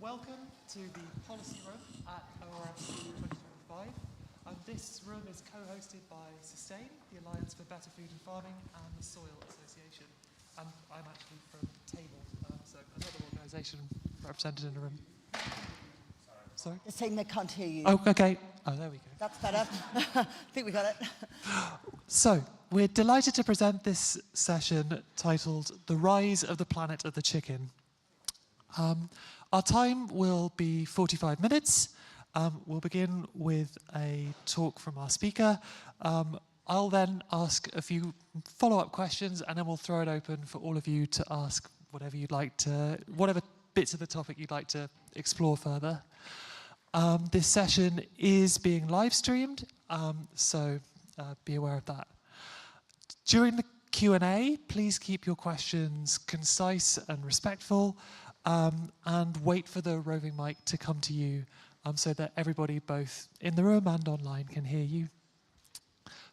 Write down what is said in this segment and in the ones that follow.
Welcome to the policy room at ORFC 2025. This room is co-hosted by Sustain, the Alliance for Better Food and Farming, and the Soil Association. And I'm actually from Table, so another organisation represented in the room. Sorry? They're saying they can't hear you. Oh, okay. Oh, there we go. That's better. I think we got it. So, we're delighted to present this session titled The Rise of the Planet of the Chicken. Our time will be 45 minutes. We'll begin with a talk from our speaker. I'll then ask a few follow-up questions, and then we'll throw it open for all of you to ask whatever you'd like to, whatever bits of the topic you'd like to explore further. This session is being live streamed, so be aware of that. During the Q&A, please keep your questions concise and respectful, and wait for the roving mic to come to you so that everybody both in the room and online can hear you.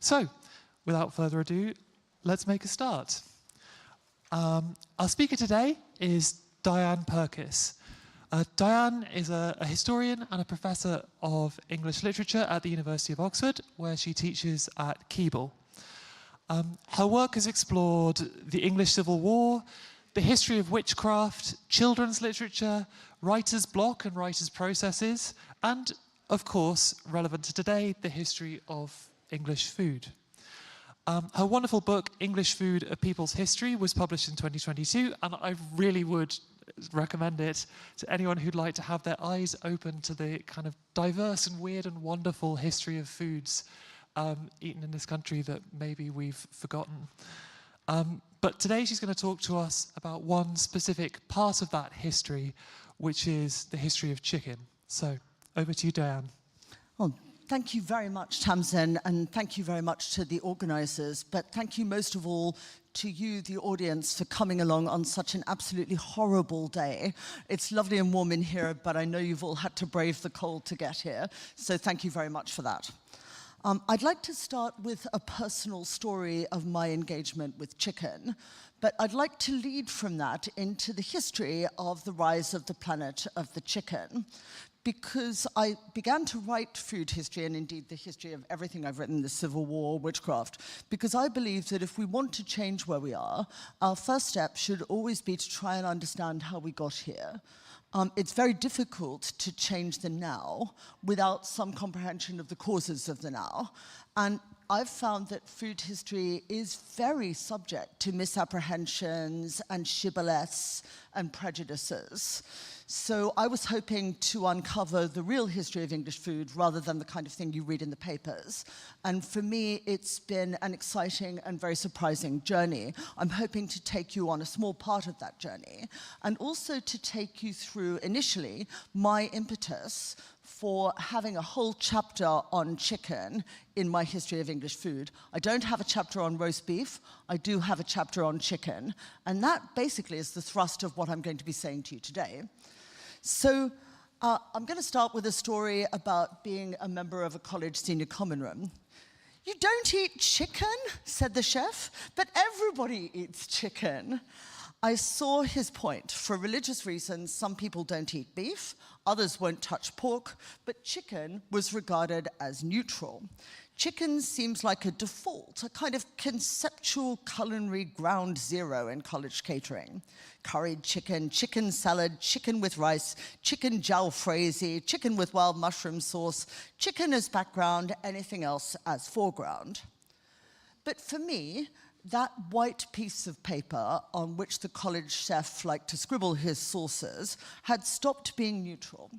So, without further ado, let's make a start. Our speaker today is Diane Purkiss. Diane is a historian and a professor of English literature at the University of Oxford, where she teaches at Keble. Her work has explored the English Civil War, the history of witchcraft, children's literature, writer's block and writer's processes, and, of course, relevant to today, the history of English food. Her wonderful book, English Food, A People's History, was published in 2022, and I really would recommend it to anyone who'd like to have their eyes open to the kind of diverse and weird and wonderful history of foods eaten in this country that maybe we've forgotten. But today she's going to talk to us about one specific part of that history, which is the history of chicken. So, over to you, Diane. Well, thank you very much, Tamsin, and thank you very much to the organisers. But thank you most of all to you, the audience, for coming along on such an absolutely horrible day. It's lovely and warm in here, but I know you've all had to brave the cold to get here. So thank you very much for that. I'd like to start with a personal story of my engagement with chicken, but I'd like to lead from that into the history of the rise of the planet of the chicken, because I began to write food history, and indeed the history of everything I've written, the Civil War, witchcraft, because I believe that if we want to change where we are, our first step should always be to try and understand how we got here. It's very difficult to change the now without some comprehension of the causes of the now. And I've found that food history is very subject to misapprehensions and shibboleths and prejudices. So I was hoping to uncover the real history of English food rather than the kind of thing you read in the papers. And for me, it's been an exciting and very surprising journey. I'm hoping to take you on a small part of that journey, and also to take you through, initially, my impetus for having a whole chapter on chicken in my history of English food. I don't have a chapter on roast beef. I do have a chapter on chicken. And that basically is the thrust of what I'm going to be saying to you today. So I'm going to start with a story about being a member of a college senior common room. "You don't eat chicken?" said the chef, "but everybody eats chicken." I saw his point. For religious reasons, some people don't eat beef, others won't touch pork, but chicken was regarded as neutral. Chicken seems like a default, a kind of conceptual culinary ground zero in college catering. Curried chicken, chicken salad, chicken with rice, chicken jalfrezi, chicken with wild mushroom sauce, chicken as background, anything else as foreground. But for me, that white piece of paper on which the college chef liked to scribble his sauces had stopped being neutral,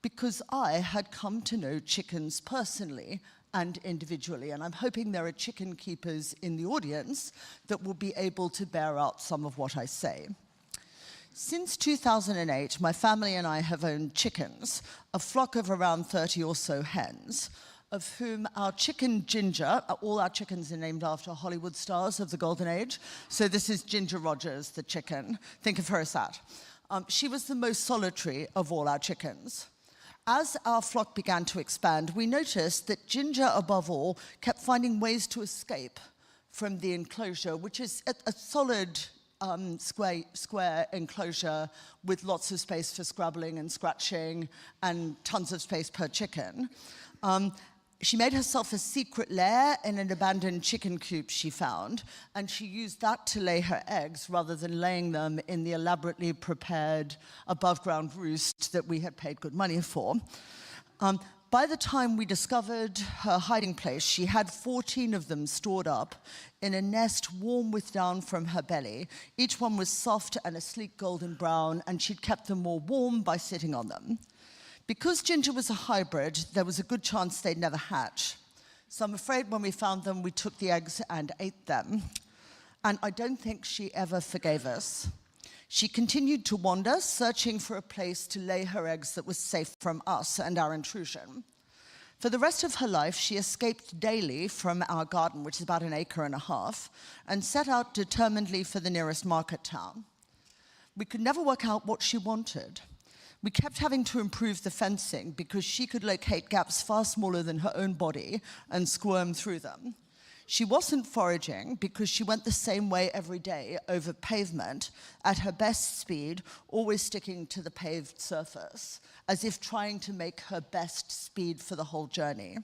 because I had come to know chickens personally and individually, and I'm hoping there are chicken keepers in the audience that will be able to bear out some of what I say. Since 2008, my family and I have owned chickens, a flock of around 30 or so hens, of whom our chicken Ginger, all our chickens are named after Hollywood stars of the Golden Age. So this is Ginger Rogers, the chicken. Think of her as that. She was the most solitary of all our chickens. As our flock began to expand, we noticed that Ginger, above all, kept finding ways to escape from the enclosure, which is a solid square enclosure with lots of space for scrabbling and scratching and tons of space per chicken. She made herself a secret lair in an abandoned chicken coop she found, and she used that to lay her eggs rather than laying them in the elaborately prepared above-ground roost that we had paid good money for. By the time we discovered her hiding place, she had 14 of them stored up in a nest warm with down from her belly. Each one was soft and a sleek golden brown, and she'd kept them more warm by sitting on them. Because Ginger was a hybrid, there was a good chance they'd never hatch. So I'm afraid when we found them, we took the eggs and ate them. And I don't think she ever forgave us. She continued to wander, searching for a place to lay her eggs that was safe from us and our intrusion. For the rest of her life, she escaped daily from our garden, which is about 1.5 acres, and set out determinedly for the nearest market town. We could never work out what she wanted. We kept having to improve the fencing because she could locate gaps far smaller than her own body and squirm through them. She wasn't foraging because she went the same way every day over pavement at her best speed, always sticking to the paved surface, as if trying to make her best speed for the whole journey.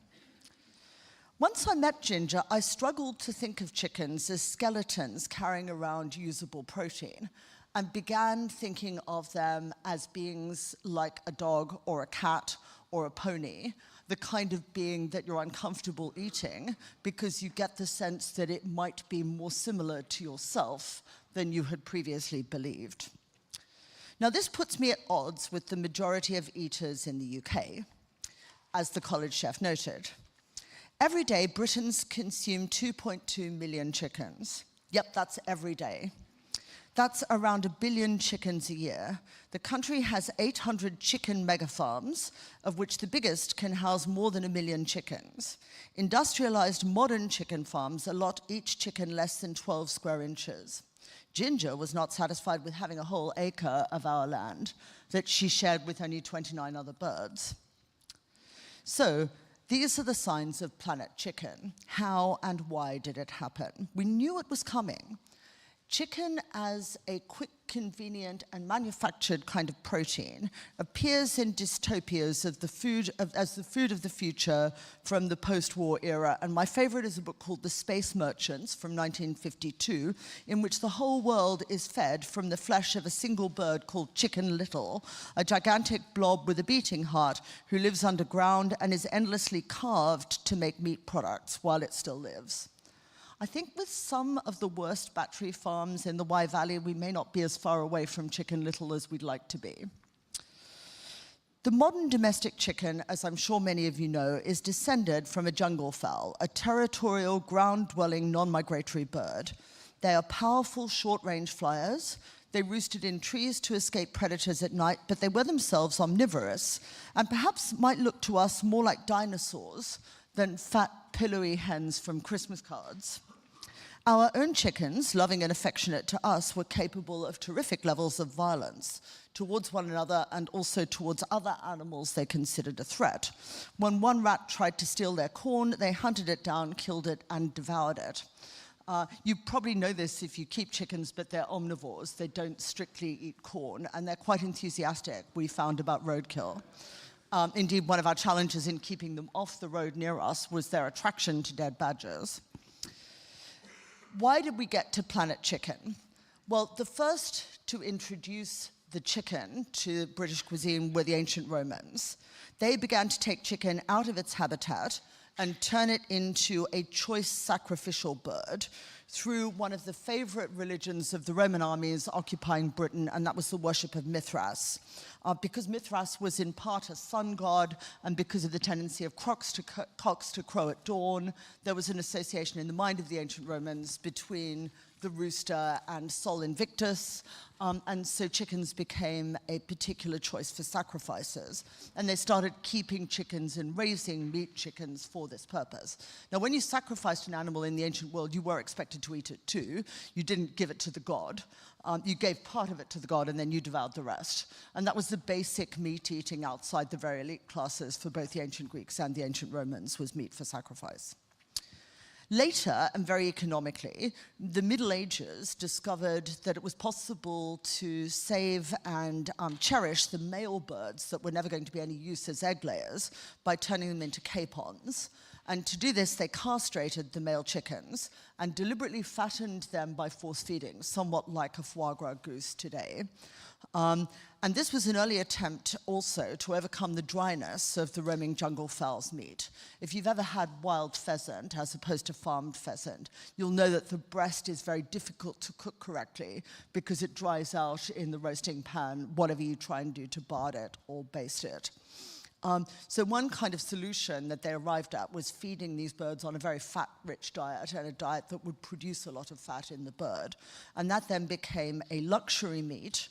Once I met Ginger, I struggled to think of chickens as skeletons carrying around usable protein, and began thinking of them as beings like a dog or a cat or a pony, the kind of being that you're uncomfortable eating because you get the sense that it might be more similar to yourself than you had previously believed. Now, this puts me at odds with the majority of eaters in the UK, as the college chef noted. Every day, Britons consume 2.2 million chickens. Yep, that's every day. That's around 1 billion chickens a year. The country has 800 chicken megafarms, of which the biggest can house more than 1 million chickens. Industrialized modern chicken farms allot each chicken less than 12 square inches. Ginger was not satisfied with having a whole acre of our land that she shared with only 29 other birds. So, these are the signs of Planet Chicken. How and why did it happen? We knew it was coming. Chicken as a quick, convenient, and manufactured kind of protein appears in dystopias as the food of the future from the post-war era. And my favorite is a book called The Space Merchants from 1952, in which the whole world is fed from the flesh of a single bird called Chicken Little, a gigantic blob with a beating heart who lives underground and is endlessly carved to make meat products while it still lives. I think with some of the worst battery farms in the Wye Valley, we may not be as far away from Chicken Little as we'd like to be. The modern domestic chicken, as I'm sure many of you know, is descended from a jungle fowl, a territorial, ground-dwelling, non-migratory bird. They are powerful, short-range flyers. They roosted in trees to escape predators at night, but they were themselves omnivorous, and perhaps might look to us more like dinosaurs than fat, pillowy hens from Christmas cards. Our own chickens, loving and affectionate to us, were capable of terrific levels of violence towards one another and also towards other animals they considered a threat. When one rat tried to steal their corn, they hunted it down, killed it, and devoured it. You probably know this if you keep chickens, but they're omnivores. They don't strictly eat corn, and they're quite enthusiastic, we found, about roadkill. Indeed, one of our challenges in keeping them off the road near us was their attraction to dead badgers. Why did we get to Planet Chicken? Well, the first to introduce the chicken to British cuisine were the ancient Romans. They began to take chicken out of its habitat and turn it into a choice sacrificial bird through one of the favorite religions of the Roman armies occupying Britain, and that was the worship of Mithras. Because Mithras was in part a sun god, and because of the tendency of cocks to crow at dawn, there was an association in the mind of the ancient Romans between the rooster and Sol Invictus, and so chickens became a particular choice for sacrifices. And they started keeping chickens and raising meat chickens for this purpose. Now, when you sacrificed an animal in the ancient world, you were expected to eat it too. You didn't give it to the god. You gave part of it to the god, and then you devoured the rest. And that was the basic meat eating outside the very elite classes for both the ancient Greeks and the ancient Romans, was meat for sacrifice. Later, and very economically, the Middle Ages discovered that it was possible to save and cherish the male birds that were never going to be any use as egg layers by turning them into capons. And to do this, they castrated the male chickens and deliberately fattened them by force feeding, somewhat like a foie gras goose today. And this was an early attempt also to overcome the dryness of the roaming jungle fowl's meat. If you've ever had wild pheasant as opposed to farmed pheasant, you'll know that the breast is very difficult to cook correctly because it dries out in the roasting pan, whatever you try and do to bard it or baste it. So one kind of solution that they arrived at was feeding these birds on a very fat-rich diet, and a diet that would produce a lot of fat in the bird. And that then became a luxury meat.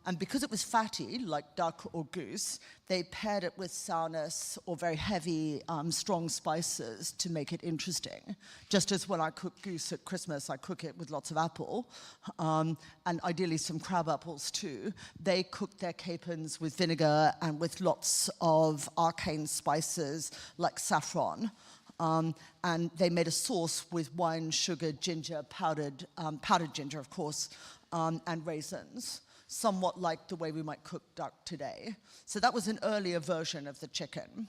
And because it was fatty, like duck or goose, they paired it with sourness or very heavy, strong spices to make it interesting. Just as when I cook goose at Christmas, I cook it with lots of apple, and ideally some crab apples too. They cooked their capons with vinegar and with lots of arcane spices like saffron. And they made a sauce with wine, sugar, ginger, powdered ginger, of course, and raisins, somewhat like the way we might cook duck today. So that was an earlier version of the chicken.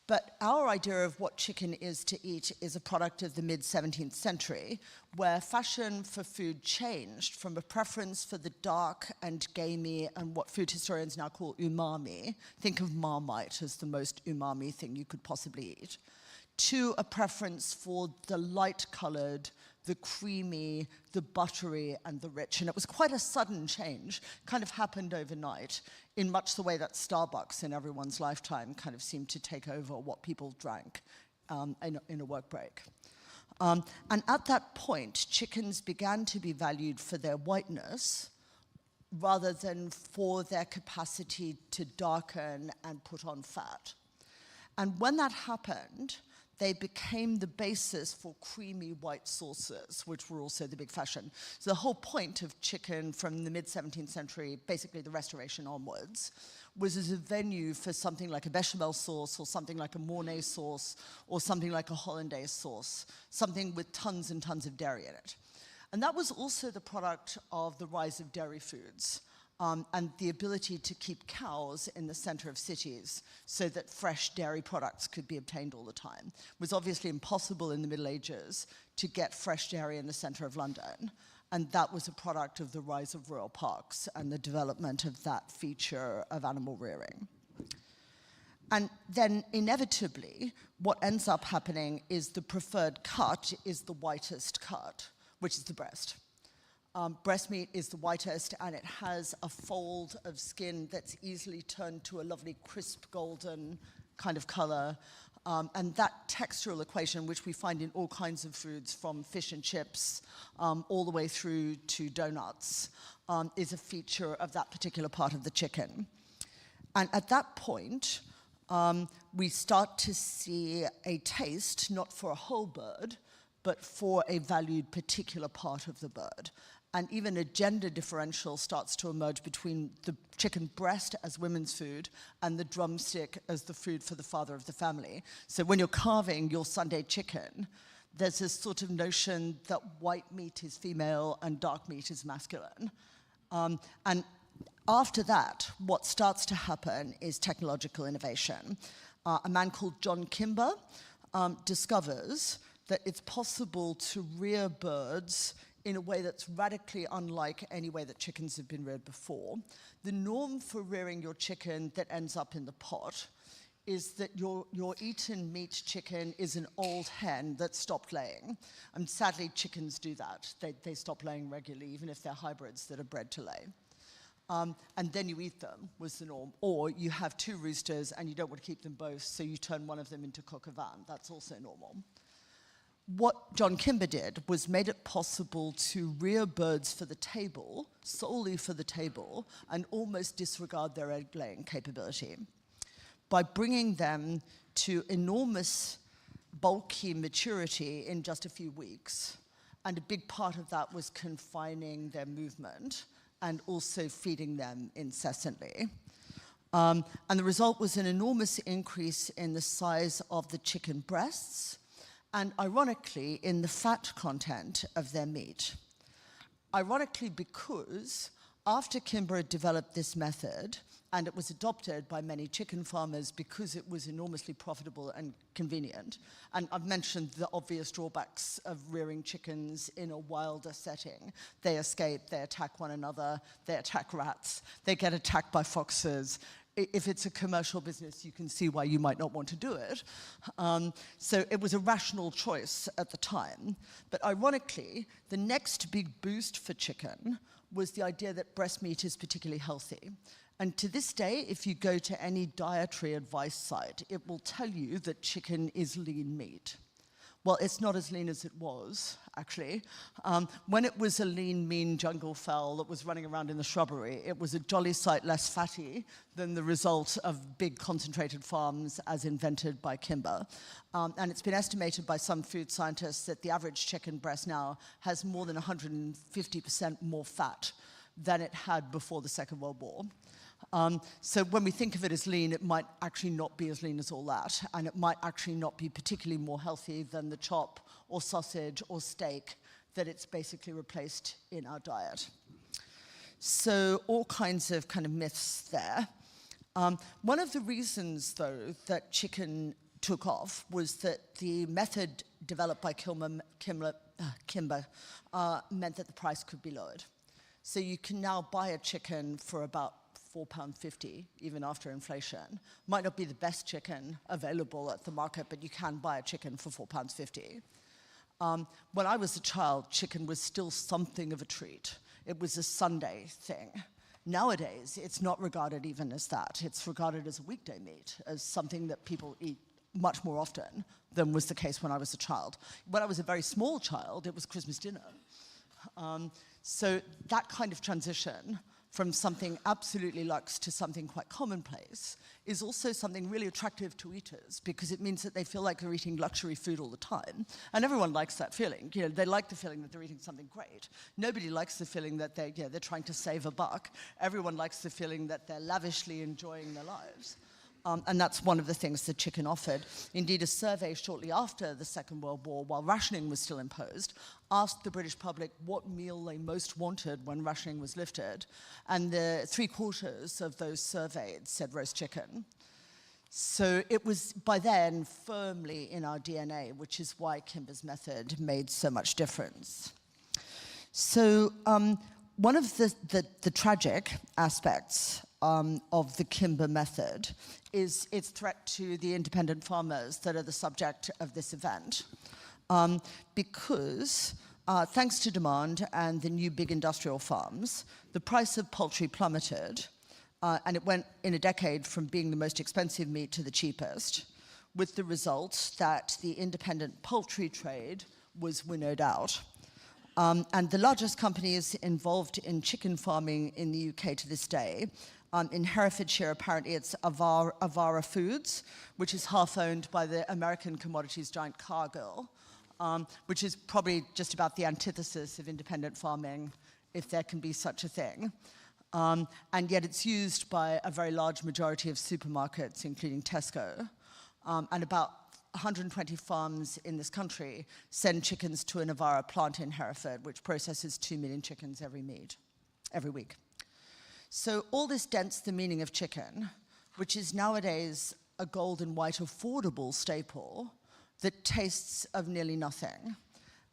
But our idea of what chicken is to eat is a product of the mid-17th century, where fashion for food changed from a preference for the dark and gamey and what food historians now call umami, think of Marmite as the most umami thing you could possibly eat, to a preference for the light-colored, the creamy, the buttery, and the rich. And it was quite a sudden change, kind of happened overnight, in much the way that Starbucks in everyone's lifetime kind of seemed to take over what people drank in a work break. And at that point, chickens began to be valued for their whiteness rather than for their capacity to darken and put on fat. And when that happened, they became the basis for creamy white sauces, which were also the big fashion. So the whole point of chicken from the mid-17th century, basically the Restoration onwards, was as a venue for something like a bechamel sauce or something like a Mornay sauce or something like a hollandaise sauce, something with tons and tons of dairy in it. And that was also the product of the rise of dairy foods. And the ability to keep cows in the center of cities so that fresh dairy products could be obtained all the time. It was obviously impossible in the Middle Ages to get fresh dairy in the center of London. And that was a product of the rise of rural parks and the development of that feature of animal rearing. And then inevitably, what ends up happening is the preferred cut is the whitest cut, which is the breast. Breast meat is the whitest, and it has a fold of skin that's easily turned to a lovely crisp golden kind of color. And that textural equation, which we find in all kinds of foods, from fish and chips all the way through to donuts, is a feature of that particular part of the chicken. And at that point, we start to see a taste, not for a whole bird, but for a valued particular part of the bird. And even a gender differential starts to emerge between the chicken breast as women's food and the drumstick as the food for the father of the family. So when you're carving your Sunday chicken, there's this sort of notion that white meat is female and dark meat is masculine. And after that, what starts to happen is technological innovation. A man called John Kimber discovers that it's possible to rear birds in a way that's radically unlike any way that chickens have been reared before. The norm for rearing your chicken that ends up in the pot is that your eaten meat chicken is an old hen that stopped laying. And sadly, chickens do that. They stop laying regularly, even if they're hybrids that are bred to lay. And then you eat them, was the norm. Or you have two roosters and you don't want to keep them both, so you turn one of them into coq au vin. That's also normal. What John Kimber did was made it possible to rear birds for the table, solely for the table, and almost disregard their egg-laying capability by bringing them to enormous, bulky maturity in just a few weeks. And a big part of that was confining their movement and also feeding them incessantly. And the result was an enormous increase in the size of the chicken breasts and ironically in the fat content of their meat. Ironically because after Kimber had developed this method, and it was adopted by many chicken farmers because it was enormously profitable and convenient, and I've mentioned the obvious drawbacks of rearing chickens in a wilder setting. They escape, they attack one another, they attack rats, they get attacked by foxes. If it's a commercial business, you can see why you might not want to do it. So it was a rational choice at the time. But ironically, the next big boost for chicken was the idea that breast meat is particularly healthy. And to this day, if you go to any dietary advice site, it will tell you that chicken is lean meat. Well, it's not as lean as it was, actually. When it was a lean, mean jungle fowl that was running around in the shrubbery, it was a jolly sight less fatty than the result of big concentrated farms as invented by Kimber. And it's been estimated by some food scientists that the average chicken breast now has more than 150% more fat than it had before the Second World War. So when we think of it as lean, it might actually not be as lean as all that, and it might actually not be particularly more healthy than the chop or sausage or steak that it's basically replaced in our diet. So all kinds of kind of myths there. One of the reasons, though, that chicken took off was that the method developed by Kimber meant that the price could be lowered. So you can now buy a chicken for about £4.50, even after inflation. Might not be the best chicken available at the market, but you can buy a chicken for £4.50. When I was a child, chicken was still something of a treat. It was a Sunday thing. Nowadays, it's not regarded even as that. It's regarded as a weekday meat, as something that people eat much more often than was the case when I was a child. When I was a very small child, it was Christmas dinner. So that kind of transition from something absolutely luxe to something quite commonplace is also something really attractive to eaters, because it means that they feel like they're eating luxury food all the time. And everyone likes that feeling. You know, they like the feeling that they're eating something great. Nobody likes the feeling that they're trying to save a buck. Everyone likes the feeling that they're lavishly enjoying their lives. And that's one of the things that chicken offered. Indeed, a survey shortly after the Second World War, while rationing was still imposed, asked the British public what meal they most wanted when rationing was lifted. And 3/4 of those surveyed said roast chicken. So it was, by then, firmly in our DNA, which is why Kimber's method made so much difference. So one of the tragic aspects of the Kimber method is its threat to the independent farmers that are the subject of this event. Because thanks to demand and the new big industrial farms, the price of poultry plummeted, and it went in a decade from being the most expensive meat to the cheapest, with the result that the independent poultry trade was winnowed out. And the largest companies involved in chicken farming in the UK to this day, in Herefordshire, apparently it's Avara Foods, which is half owned by the American commodities giant Cargill, which is probably just about the antithesis of independent farming, if there can be such a thing. And yet it's used by a very large majority of supermarkets, including Tesco, and about 120 farms in this country send chickens to an Avara plant in Hereford, which processes 2 million chickens every week. So all this dents the meaning of chicken, which is nowadays a gold and white affordable staple that tastes of nearly nothing.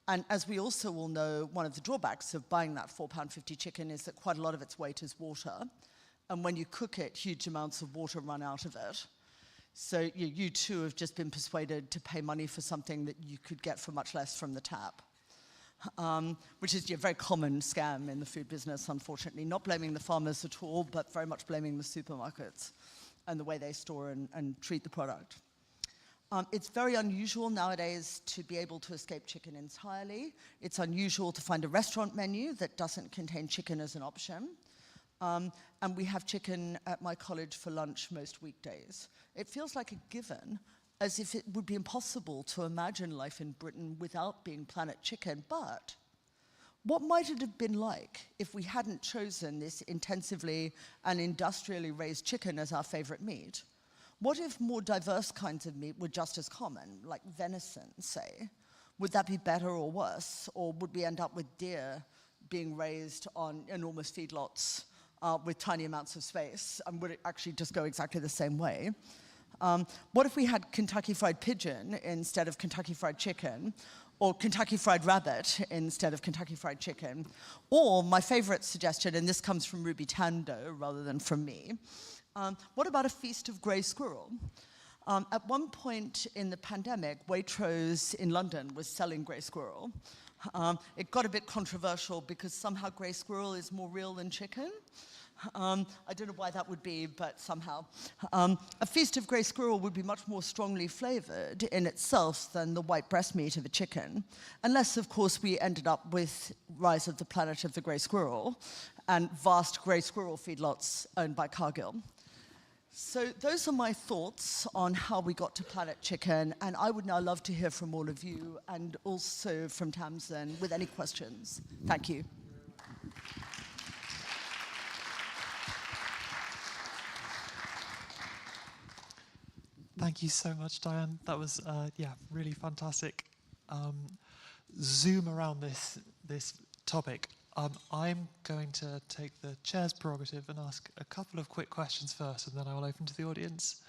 And as we also all know, one of the drawbacks of buying that £4.50 chicken is that quite a lot of its weight is water. And when you cook it, huge amounts of water run out of it. So you too have just been persuaded to pay money for something that you could get for much less from the tap. Which is a very common scam in the food business, unfortunately. Not blaming the farmers at all, but very much blaming the supermarkets and the way they store and treat the product. It's very unusual nowadays to be able to escape chicken entirely. It's unusual to find a restaurant menu that doesn't contain chicken as an option. And we have chicken at my college for lunch most weekdays. It feels like a given, as if it would be impossible to imagine life in Britain without being Planet Chicken. But what might it have been like if we hadn't chosen this intensively and industrially raised chicken as our favorite meat? What if more diverse kinds of meat were just as common, like venison, say? Would that be better or worse? Or would we end up with deer being raised on enormous feedlots with tiny amounts of space? And would it actually just go exactly the same way? What if we had Kentucky Fried Pigeon instead of Kentucky Fried Chicken? Or Kentucky Fried Rabbit instead of Kentucky Fried Chicken? Or my favorite suggestion, and this comes from Ruby Tando rather than from me, what about a feast of grey squirrel? At one point in the pandemic, Waitrose in London was selling grey squirrel. It got a bit controversial because somehow grey squirrel is more real than chicken. I don't know why that would be, but somehow. A feast of grey squirrel would be much more strongly flavoured in itself than the white breast meat of a chicken, unless, of course, we ended up with Rise of the Planet of the Grey Squirrel and vast grey squirrel feedlots owned by Cargill. So those are my thoughts on how we got to Planet Chicken, and I would now love to hear from all of you and also from Tamsin with any questions. Thank you. Thank you so much, Diane. That was, really fantastic zoom around this topic. I'm going to take the chair's prerogative and ask a couple of quick questions first, and then I will open to the audience.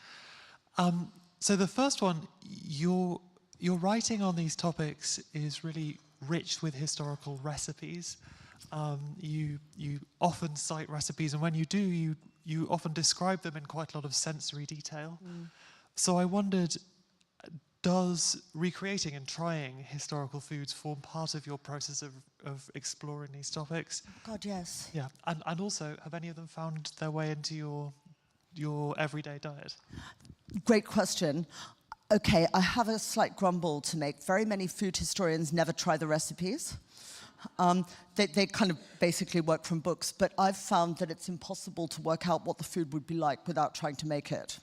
So the first one, your writing on these topics is really rich with historical recipes. You often cite recipes, and when you do, you often describe them in quite a lot of sensory detail. So I wondered, does recreating and trying historical foods form part of your process of exploring these topics? God, yes. Yeah, and also, have any of them found their way into your everyday diet? Great question. Okay, I have a slight grumble to make. Very many food historians never try the recipes. They kind of basically work from books, but I've found that it's impossible to work out what the food would be like without trying to make it.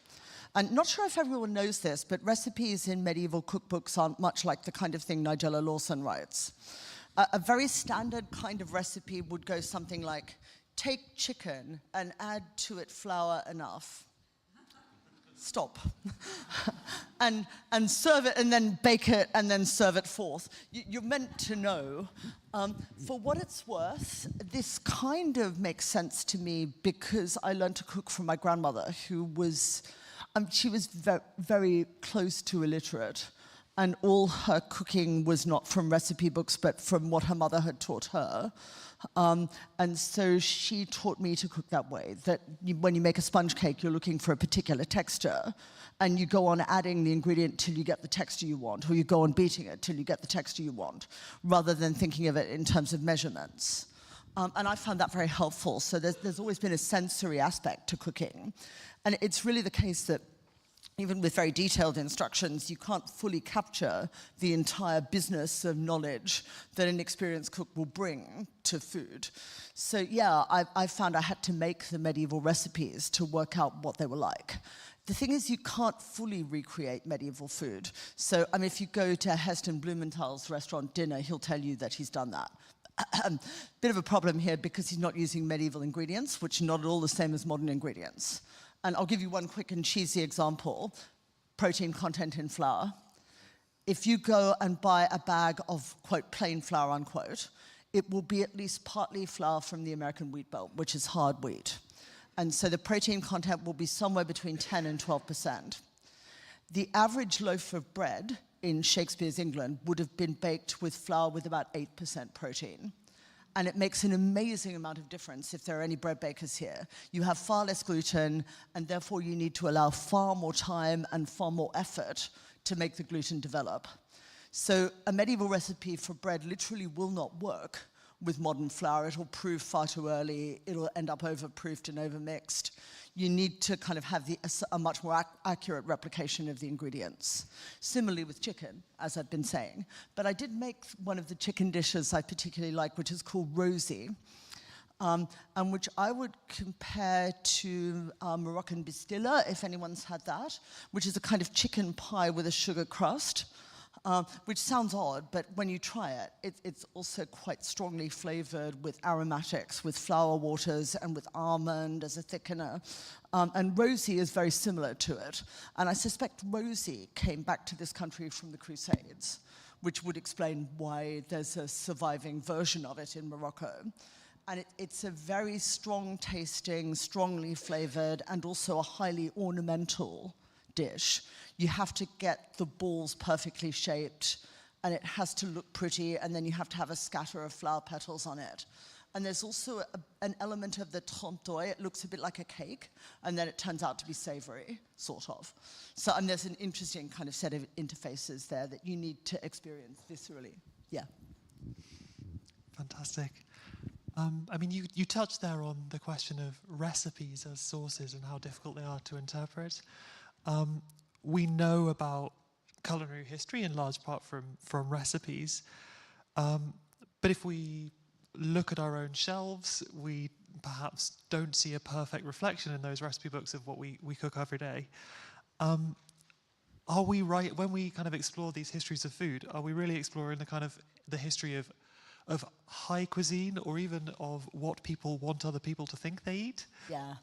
And not sure if everyone knows this, but recipes in medieval cookbooks aren't much like the kind of thing Nigella Lawson writes. A very standard kind of recipe would go something like, take chicken and add to it flour enough. Stop. and serve it, and then bake it, and then serve it forth. You're meant to know. For what it's worth, this kind of makes sense to me because I learned to cook from my grandmother, who was... she was very close to illiterate, and all her cooking was not from recipe books, but from what her mother had taught her. And so she taught me to cook that way, that when you make a sponge cake, you're looking for a particular texture, and you go on adding the ingredient till you get the texture you want, or you go on beating it till you get the texture you want, rather than thinking of it in terms of measurements. And I found that very helpful. So there's always been a sensory aspect to cooking. And it's really the case that even with very detailed instructions, you can't fully capture the entire business of knowledge that an experienced cook will bring to food. So yeah, I found I had to make the medieval recipes to work out what they were like. The thing is, you can't fully recreate medieval food. So I mean, if you go to Heston Blumenthal's restaurant dinner, he'll tell you that he's done that. Bit of a problem here because he's not using medieval ingredients, which are not at all the same as modern ingredients. And I'll give you one quick and cheesy example. Protein content in flour. If you go and buy a bag of, quote, plain flour, unquote, it will be at least partly flour from the American wheat belt, which is hard wheat. And so the protein content will be somewhere between 10 and 12%. The average loaf of bread in Shakespeare's England would have been baked with flour with about 8% protein. And it makes an amazing amount of difference if there are any bread bakers here. You have far less gluten, and therefore you need to allow far more time and far more effort to make the gluten develop. So a medieval recipe for bread literally will not work with modern flour. It'll prove far too early. It'll end up overproofed and overmixed. You need to kind of have a much more accurate replication of the ingredients. Similarly with chicken, as I've been saying. But I did make one of the chicken dishes I particularly like, which is called Rosie, and which I would compare to Moroccan bistilla, if anyone's had that, which is a kind of chicken pie with a sugar crust. which sounds odd, but when you try it, it's also quite strongly flavored with aromatics, with flower waters, and with almond as a thickener. And rosy is very similar to it. And I suspect rosy came back to this country from the Crusades, which would explain why there's a surviving version of it in Morocco. And it's a very strong tasting, strongly flavored, and also a highly ornamental dish. You have to get the balls perfectly shaped, and it has to look pretty, and then you have to have a scatter of flower petals on it. And there's also an element of the trompe d'oeil. It looks a bit like a cake, and then it turns out to be savory, sort of. So, and there's an interesting kind of set of interfaces there that you need to experience viscerally. Yeah. Fantastic. I mean, you touched there on the question of recipes as sources and how difficult they are to interpret. We know about culinary history in large part from recipes, but if we look at our own shelves, we perhaps don't see a perfect reflection in those recipe books of what we cook every day. Are we right, when we kind of explore these histories of food, are we really exploring the history of high cuisine, or even of what people want other people to think they eat? Yeah.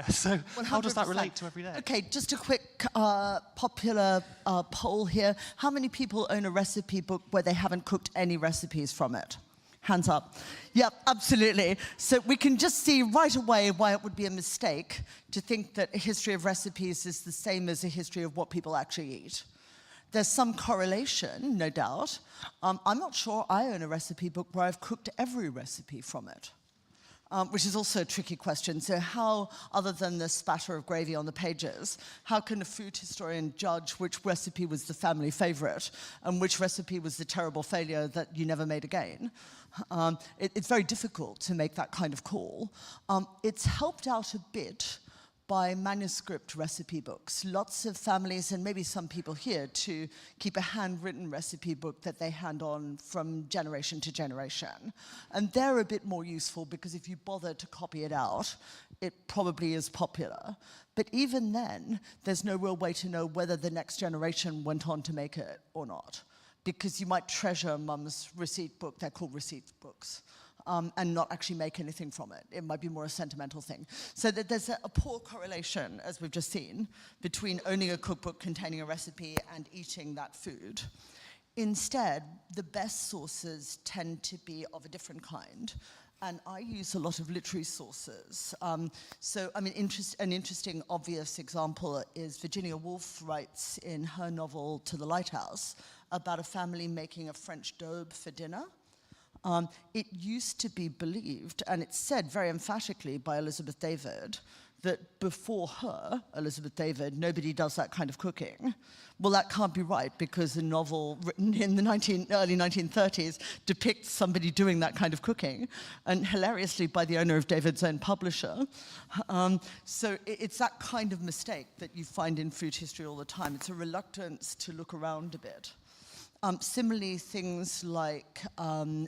So 100%. How does that relate to every day? Okay, just a quick popular poll here. How many people own a recipe book where they haven't cooked any recipes from it? Hands up. Yep, absolutely. So we can just see right away why it would be a mistake to think that a history of recipes is the same as a history of what people actually eat. There's some correlation, no doubt. I'm not sure I own a recipe book where I've cooked every recipe from it, which is also a tricky question. So how, other than the spatter of gravy on the pages, how can a food historian judge which recipe was the family favorite and which recipe was the terrible failure that you never made again? It's very difficult to make that kind of call. It's helped out a bit by manuscript recipe books. Lots of families, and maybe some people here, to keep a handwritten recipe book that they hand on from generation to generation. And they're a bit more useful because if you bother to copy it out, it probably is popular. But even then, there's no real way to know whether the next generation went on to make it or not. Because you might treasure mum's receipt book, they're called receipt books, and not actually make anything from it. It might be more a sentimental thing. So that there's a poor correlation, as we've just seen, between owning a cookbook containing a recipe and eating that food. Instead, the best sources tend to be of a different kind. And I use a lot of literary sources. So, I mean, an interesting, obvious example is Virginia Woolf writes in her novel To the Lighthouse about a family making a French daube for dinner. It used to be believed, and it's said very emphatically by Elizabeth David, that before her, Elizabeth David, nobody does that kind of cooking. Well, that can't be right, because a novel written in the early 1930s depicts somebody doing that kind of cooking, and hilariously by the owner of David's own publisher. So it's that kind of mistake that you find in food history all the time. It's a reluctance to look around a bit. Similarly, things like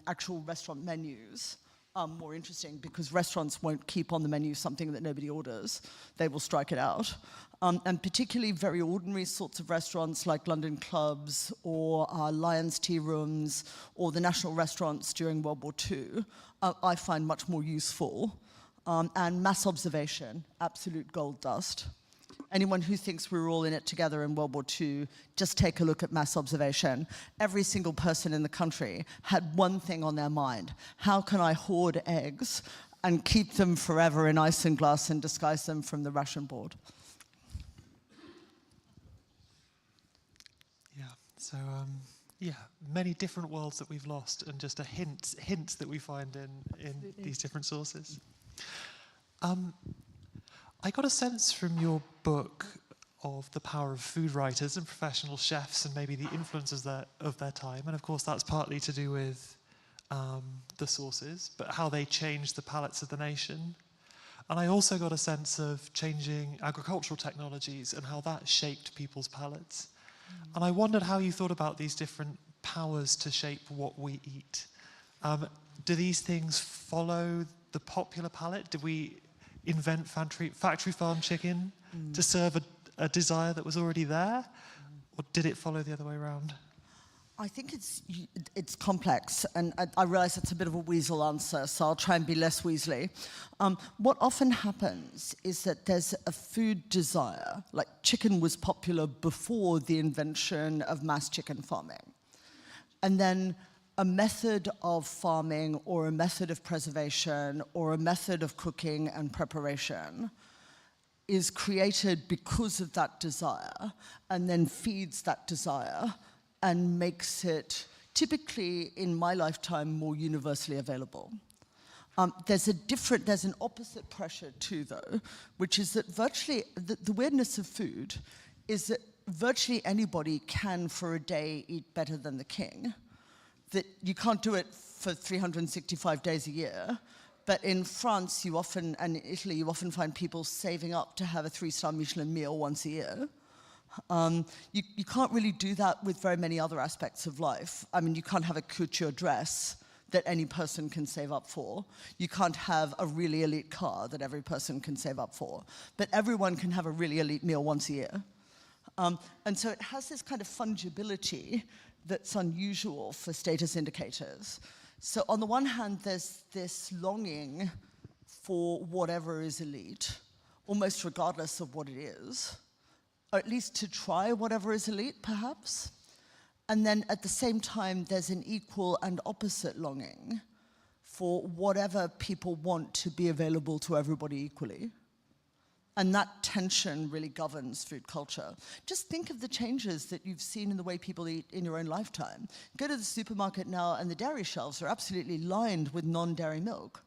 actual restaurant menus are more interesting because restaurants won't keep on the menu something that nobody orders. They will strike it out. And particularly very ordinary sorts of restaurants like London clubs or Lions tea rooms or the national restaurants during World War II, I find much more useful. And mass observation, absolute gold dust. Anyone who thinks we were all in it together in World War II, just take a look at mass observation. Every single person in the country had one thing on their mind. How can I hoard eggs and keep them forever in isinglass and disguise them from the ration board? Yeah, so many different worlds that we've lost, and just a hints that we find in these different sources. I got a sense from your book of the power of food writers and professional chefs and maybe the influences of their time. And of course, that's partly to do with the sources, but how they changed the palates of the nation. And I also got a sense of changing agricultural technologies and how that shaped people's palates. And I wondered how you thought about these different powers to shape what we eat. Do these things follow the popular palate? Did we factory farm chicken to serve a desire that was already there? or did it follow the other way around? I think it's complex, and I realize it's a bit of a weasel answer, so I'll try and be less weaselly. What often happens is that there's a food desire, like chicken was popular before the invention of mass chicken farming. And then a method of farming or a method of preservation or a method of cooking and preparation is created because of that desire and then feeds that desire and makes it, typically in my lifetime, more universally available. There's an opposite pressure too, though, which is that virtually, the weirdness of food is that virtually anybody can for a day eat better than the king. That you can't do it for 365 days a year, but in France and in Italy, you often find people saving up to have a 3-star Michelin meal once a year. You can't really do that with very many other aspects of life. I mean, you can't have a couture dress that any person can save up for. You can't have a really elite car that every person can save up for. But everyone can have a really elite meal once a year. And so it has this kind of fungibility that's unusual for status indicators. So on the one hand, there's this longing for whatever is elite, almost regardless of what it is, or at least to try whatever is elite, perhaps. And then at the same time, there's an equal and opposite longing for whatever people want to be available to everybody equally. And that tension really governs food culture. Just think of the changes that you've seen in the way people eat in your own lifetime. Go to the supermarket now, and the dairy shelves are absolutely lined with non-dairy milk.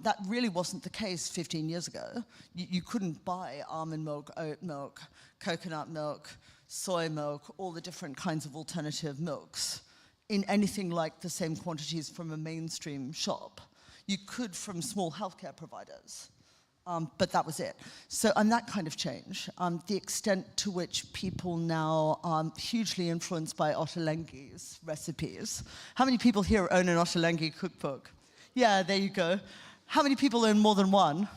That really wasn't the case 15 years ago. You couldn't buy almond milk, oat milk, coconut milk, soy milk, all the different kinds of alternative milks in anything like the same quantities from a mainstream shop. You could from small healthcare providers, but that was it. So, and that kind of change, the extent to which people now are hugely influenced by Ottolenghi's recipes. How many people here own an Ottolenghi cookbook? Yeah, there you go. How many people own more than one?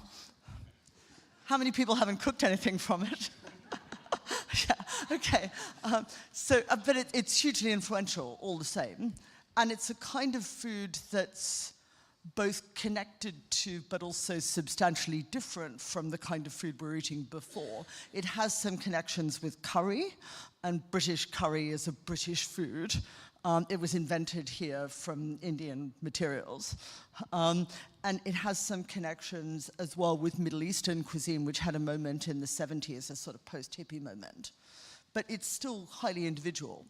How many people haven't cooked anything from it? Yeah, okay. But it's hugely influential all the same. And it's a kind of food that's both connected to, but also substantially different from the kind of food we were eating before. It has some connections with curry, and British curry is a British food. It was invented here from Indian materials. And it has some connections as well with Middle Eastern cuisine, which had a moment in the 70s, a sort of post-hippie moment. But it's still highly individual.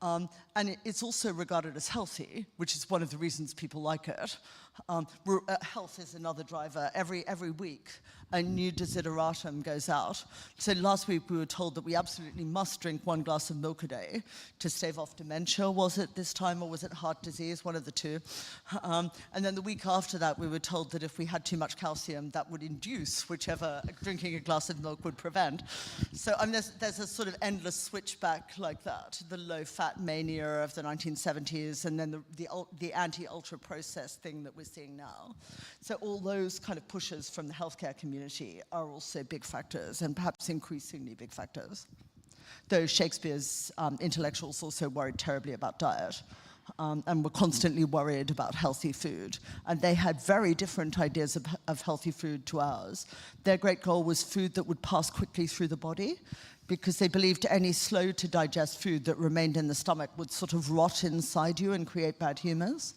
And it's also regarded as healthy, which is one of the reasons people like it. Health is another driver. Every week, a new desideratum goes out. So last week we were told that we absolutely must drink 1 glass of milk a day to stave off dementia, was it this time, or was it heart disease? One of the two. And then the week after that, we were told that if we had too much calcium, that would induce whichever drinking a glass of milk would prevent. So I mean, there's a sort of endless switchback like that. The low-fat mania of the 1970s, and then the anti-ultra-processed thing that we're seeing now. So all those kind of pushes from the healthcare community are also big factors, and perhaps increasingly big factors. Though Shakespeare's intellectuals also worried terribly about diet, and were constantly worried about healthy food. And they had very different ideas of healthy food to ours. Their great goal was food that would pass quickly through the body, because they believed any slow-to-digest food that remained in the stomach would sort of rot inside you and create bad humors.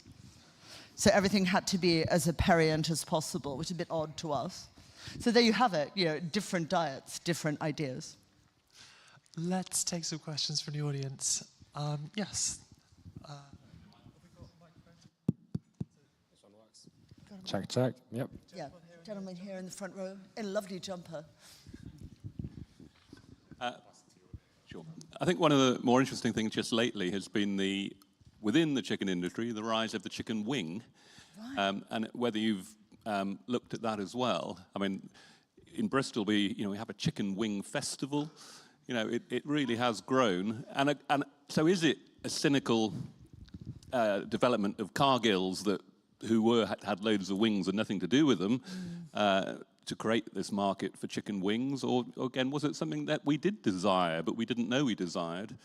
So everything had to be as aperient as possible, which is a bit odd to us. So there you have it, different diets, different ideas. Let's take some questions from the audience. Yes. Check, check, yep. Yeah, gentleman here in the front row, in a lovely jumper. Sure. I think one of the more interesting things just lately has been within the chicken industry, the rise of the chicken wing. Right. And whether you've looked at that as well. I mean, in Bristol, we have a chicken wing festival. It really has grown. And so is it a cynical development of Cargills who had loads of wings and nothing to do with them, to create this market for chicken wings, or again, was it something that we did desire, but we didn't know we desired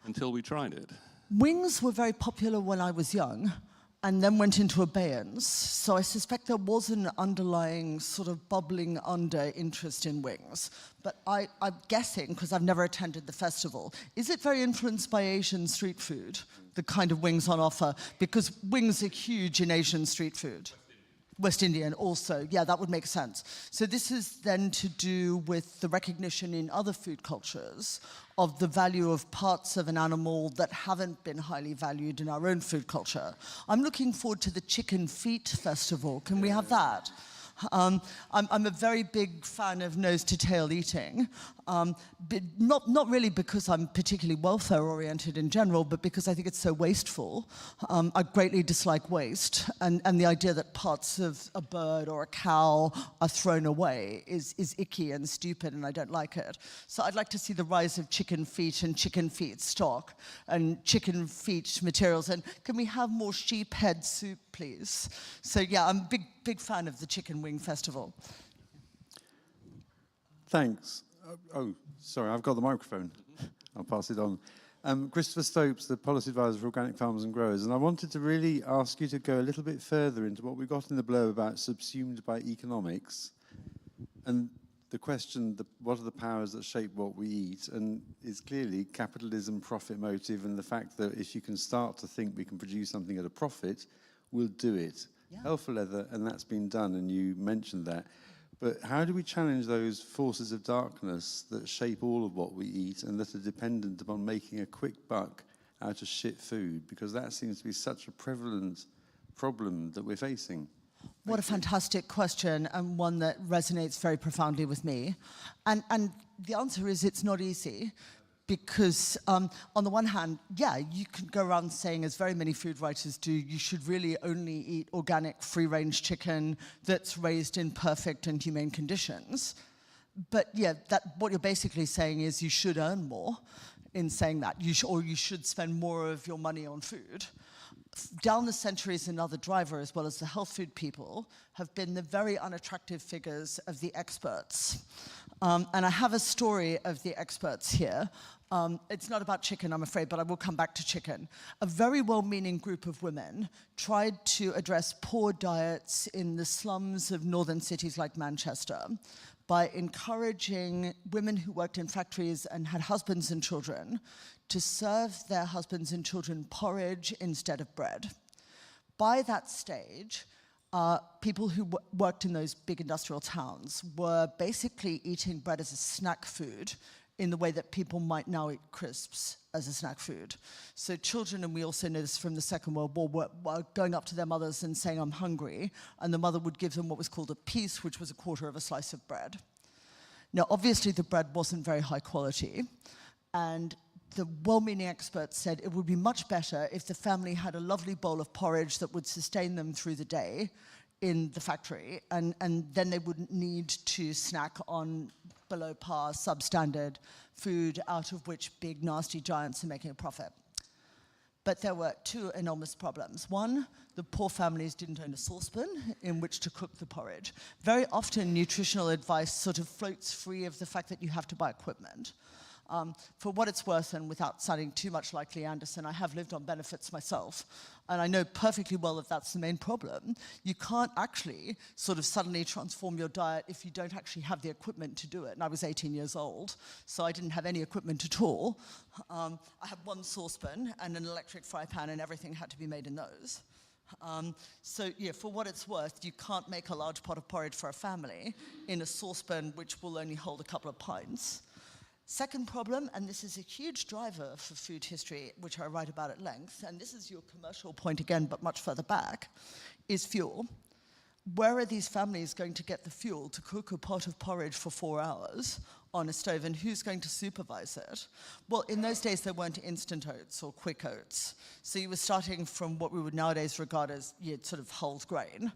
until we tried it? Wings were very popular when I was young, and then went into abeyance. So I suspect there was an underlying sort of bubbling under interest in wings. But I'm guessing, because I've never attended the festival, is it very influenced by Asian street food, the kind of wings on offer? Because wings are huge in Asian street food. West Indian also, yeah, that would make sense. So this is then to do with the recognition in other food cultures of the value of parts of an animal that haven't been highly valued in our own food culture. I'm looking forward to the Chicken Feet Festival. Can we have that? I'm a very big fan of nose-to-tail eating, but not really because I'm particularly welfare-oriented in general, but because I think it's so wasteful. I greatly dislike waste, and the idea that parts of a bird or a cow are thrown away is icky and stupid, and I don't like it. So I'd like to see the rise of chicken feet and chicken feet stock and chicken feet materials. And can we have more sheep head soup, please? So yeah, I'm a big fan of the Chicken Wing Festival. Thanks. Oh, sorry, I've got the microphone. I'll pass it on. Christopher Stopes, the Policy Advisor for Organic Farmers and Growers, and I wanted to really ask you to go a little bit further into what we got in the blurb about subsumed by economics, and the question, what are the powers that shape what we eat, and it's clearly capitalism, profit motive, and the fact that if you can start to think we can produce something at a profit, we'll do it. Yeah. Hell for leather, and that's been done, and you mentioned that. But how do we challenge those forces of darkness that shape all of what we eat and that are dependent upon making a quick buck out of shit food? Because that seems to be such a prevalent problem that we're facing. What a fantastic question, and one that resonates very profoundly with me. And the answer is it's not easy. Because on the one hand, yeah, you can go around saying, as very many food writers do, you should really only eat organic, free-range chicken that's raised in perfect and humane conditions. But yeah, what you're basically saying is you should earn more in saying that, or you should spend more of your money on food. Down the centuries, another driver, as well as the health food people, have been the very unattractive figures of the experts. And I have a story of the experts here. It's not about chicken, I'm afraid, but I will come back to chicken. A very well-meaning group of women tried to address poor diets in the slums of northern cities like Manchester by encouraging women who worked in factories and had husbands and children to serve their husbands and children porridge instead of bread. By that stage, people who worked in those big industrial towns were basically eating bread as a snack food in the way that people might now eat crisps as a snack food. So children, and we also know this from the Second World War, were going up to their mothers and saying, "I'm hungry," and the mother would give them what was called a piece, which was a quarter of a slice of bread. Now, obviously, the bread wasn't very high quality, and the well-meaning experts said it would be much better if the family had a lovely bowl of porridge that would sustain them through the day in the factory, and then they wouldn't need to snack on below par, substandard food out of which big, nasty giants are making a profit. But there were two enormous problems. One, the poor families didn't own a saucepan in which to cook the porridge. Very often, nutritional advice sort of floats free of the fact that you have to buy equipment. For what it's worth, and without sounding too much like Lee Anderson, I have lived on benefits myself, and I know perfectly well that that's the main problem. You can't actually sort of suddenly transform your diet if you don't actually have the equipment to do it. And I was 18 years old, so I didn't have any equipment at all. I had one saucepan and an electric fry pan, and everything had to be made in those. So yeah, for what it's worth, you can't make a large pot of porridge for a family in a saucepan which will only hold a couple of pints. Second problem, and this is a huge driver for food history, which I write about at length, and this is your commercial point again, but much further back, is fuel. Where are these families going to get the fuel to cook a pot of porridge for 4 hours on a stove, and who's going to supervise it? Well, in those days, there weren't instant oats or quick oats, so you were starting from what we would nowadays regard as sort of hulled grain,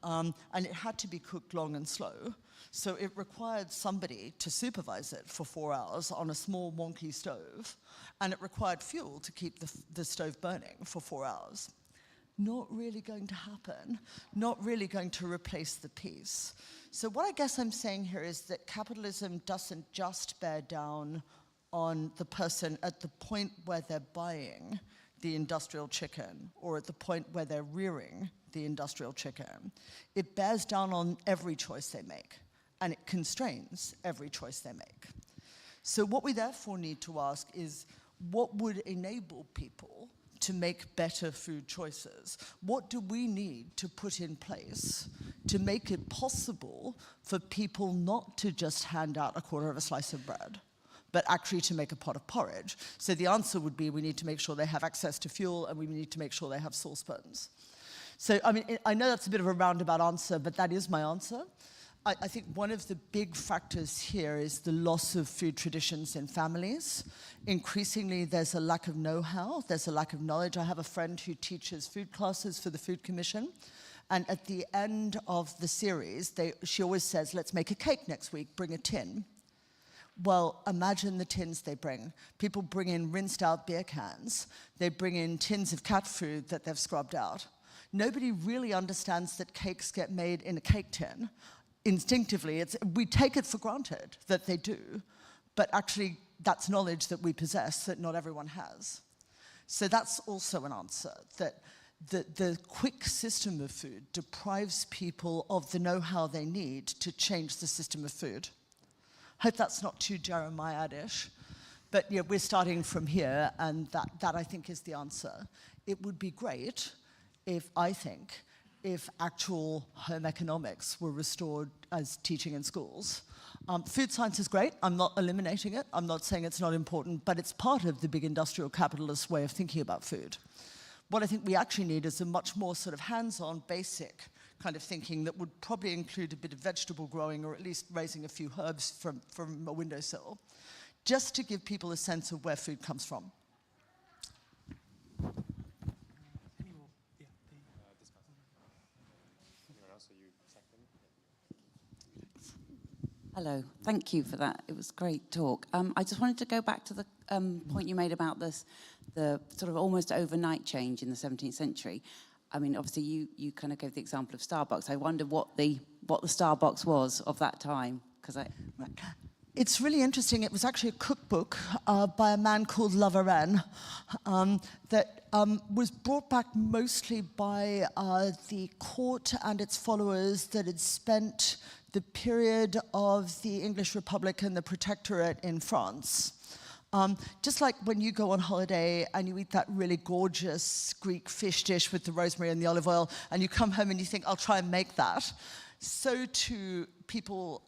and it had to be cooked long and slow. So it required somebody to supervise it for 4 hours on a small, wonky stove, and it required fuel to keep the stove burning for 4 hours. not really going to happen, not really going to replace the peace. So what I guess I'm saying here is that capitalism doesn't just bear down on the person at the point where they're buying the industrial chicken or at the point where they're rearing the industrial chicken. It bears down on every choice they make, and it constrains every choice they make. So what we therefore need to ask is, what would enable people to make better food choices? What do we need to put in place to make it possible for people not to just hand out a quarter of a slice of bread, but actually to make a pot of porridge? So the answer would be we need to make sure they have access to fuel, and we need to make sure they have saucepans. So, I mean, I know that's a bit of a roundabout answer, but that is my answer. I think one of the big factors here is the loss of food traditions in families. Increasingly, there's a lack of know-how, there's a lack of knowledge. I have a friend who teaches food classes for the Food Commission, and at the end of the series, she always says, let's make a cake next week, bring a tin. Well, imagine the tins they bring. People bring in rinsed out beer cans. They bring in tins of cat food that they've scrubbed out. Nobody really understands that cakes get made in a cake tin. Instinctively, we take it for granted that they do, but actually that's knowledge that we possess that not everyone has. So that's also an answer, that the quick system of food deprives people of the know-how they need to change the system of food. Hope that's not too Jeremiah-ish, but yeah, we're starting from here, and that I think is the answer. It would be great if actual home economics were restored as teaching in schools. Food science is great. I'm not eliminating it. I'm not saying it's not important, but it's part of the big industrial capitalist way of thinking about food. What I think we actually need is a much more sort of hands-on, basic kind of thinking that would probably include a bit of vegetable growing, or at least raising a few herbs from a windowsill, just to give people a sense of where food comes from. Hello, thank you for that. It was a great talk. I just wanted to go back to the point you made about the sort of almost overnight change in the 17th century. I mean, obviously you kind of gave the example of Starbucks. I wonder what the Starbucks was of that time, because It's really interesting. It was actually a cookbook by a man called La Varenne that was brought back mostly by the court and its followers that had spent the period of the English Republic and the Protectorate in France. Just like when you go on holiday and you eat that really gorgeous Greek fish dish with the rosemary and the olive oil, and you come home and you think, I'll try and make that. So too, people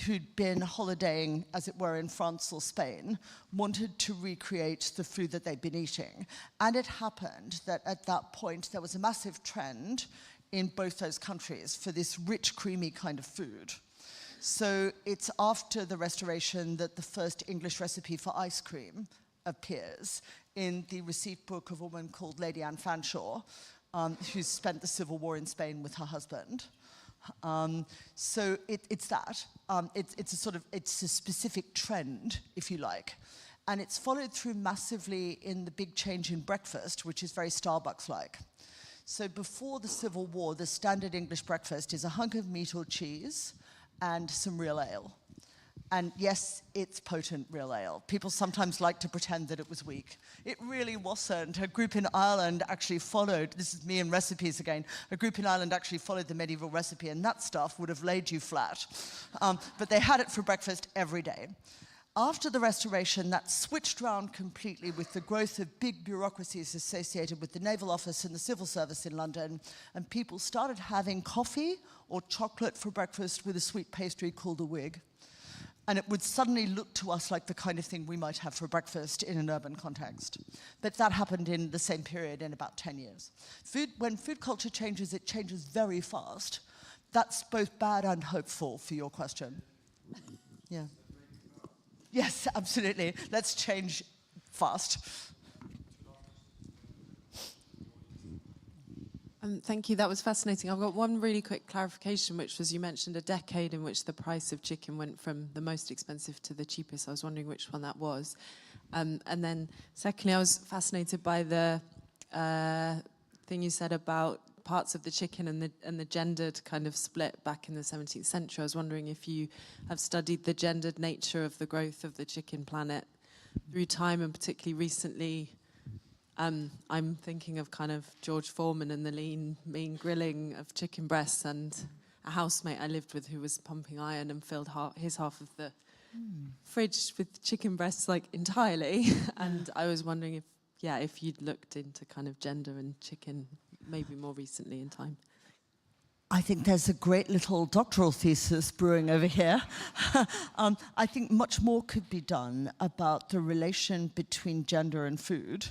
who'd been holidaying, as it were, in France or Spain, wanted to recreate the food that they'd been eating. And it happened that at that point, there was a massive trend in both those countries for this rich, creamy kind of food. So it's after the Restoration that the first English recipe for ice cream appears in the receipt book of a woman called Lady Anne Fanshawe, who spent the Civil War in Spain with her husband. So it's that. It's a specific trend, if you like. And it's followed through massively in the big change in breakfast, which is very Starbucks-like. So before the Civil War, the standard English breakfast is a hunk of meat or cheese and some real ale. And yes, it's potent real ale. People sometimes like to pretend that it was weak. It really wasn't. A group in Ireland actually followed, this is me and recipes again, a group in Ireland actually followed the medieval recipe, and that stuff would have laid you flat. But they had it for breakfast every day. After the Restoration, that switched around completely with the growth of big bureaucracies associated with the Naval Office and the Civil Service in London, and people started having coffee or chocolate for breakfast with a sweet pastry called a wig. And it would suddenly look to us like the kind of thing we might have for breakfast in an urban context. But that happened in the same period in about 10 years. When food culture changes, it changes very fast. That's both bad and hopeful for your question. Yeah. Yes, absolutely. Let's change fast. Thank you. That was fascinating. I've got one really quick clarification, which was you mentioned a decade in which the price of chicken went from the most expensive to the cheapest. I was wondering which one that was. And then secondly, I was fascinated by the thing you said about parts of the chicken and the gendered kind of split back in the 17th century. I was wondering if you have studied the gendered nature of the growth of the chicken planet through time, and particularly recently. I'm thinking of kind of George Foreman and the lean, mean grilling of chicken breasts, and a housemate I lived with who was pumping iron and filled his half of the fridge with chicken breasts like entirely. And I was wondering if you'd looked into kind of gender and chicken maybe more recently in time. I think there's a great little doctoral thesis brewing over here. I think much more could be done about the relation between gender and food,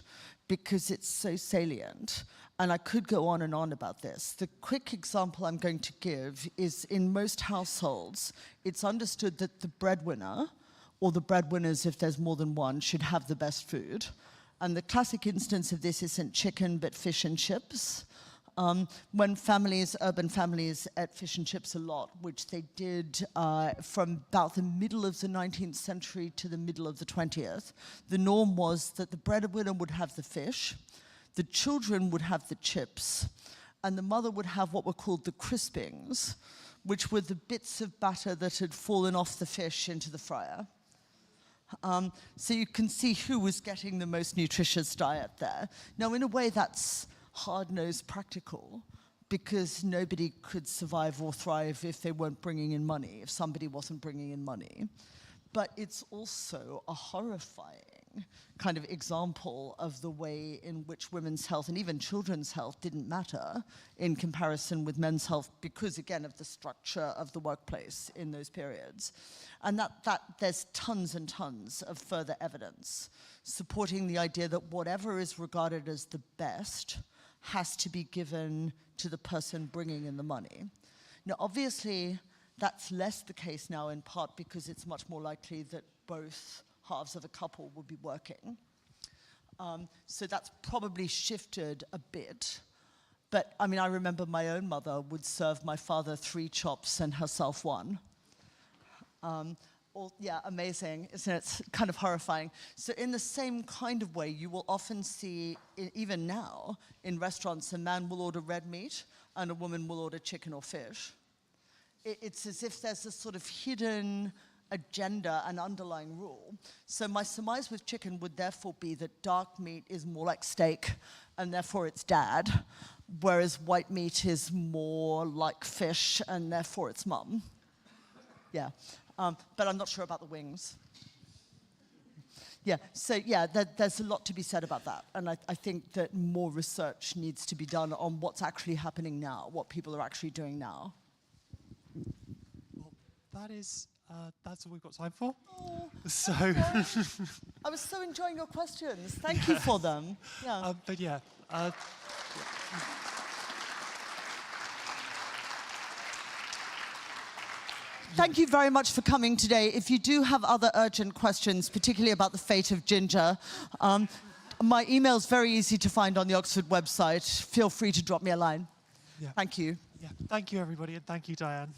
because it's so salient. And I could go on and on about this. The quick example I'm going to give is, in most households, it's understood that the breadwinner, or the breadwinners if there's more than one, should have the best food. And the classic instance of this isn't chicken, but fish and chips. When urban families, ate fish and chips a lot, which they did from about the middle of the 19th century to the middle of the 20th, the norm was that the breadwinner would have the fish, the children would have the chips, and the mother would have what were called the crispings, which were the bits of batter that had fallen off the fish into the fryer. So you can see who was getting the most nutritious diet there. Now, in a way, that's hard-nosed practical, because nobody could survive or thrive if they weren't bringing in money, if somebody wasn't bringing in money. But it's also a horrifying kind of example of the way in which women's health and even children's health didn't matter in comparison with men's health, because, again, of the structure of the workplace in those periods. And that there's tons and tons of further evidence supporting the idea that whatever is regarded as the best has to be given to the person bringing in the money. Now, obviously, that's less the case now, in part because it's much more likely that both halves of a couple will be working. So that's probably shifted a bit. But, I mean, I remember my own mother would serve my father 3 chops and herself 1. Yeah, amazing, isn't it? It's kind of horrifying. So in the same kind of way, you will often see, even now, in restaurants, a man will order red meat and a woman will order chicken or fish. It's as if there's a sort of hidden agenda and underlying rule. So my surmise with chicken would therefore be that dark meat is more like steak, and therefore it's dad, whereas white meat is more like fish, and therefore it's mum. Yeah. But I'm not sure about the wings. Yeah, so yeah, there's a lot to be said about that. And I think that more research needs to be done on what's actually happening now, what people are actually doing now. Well, that's all we've got time for. Oh, So, I was so enjoying your questions. Thank you for them. Yeah. but yeah. Thank you very much for coming today. If you do have other urgent questions, particularly about the fate of ginger, my email's very easy to find on the Oxford website. Feel free to drop me a line. Yeah. Thank you. Yeah. Thank you, everybody, and thank you, Diane.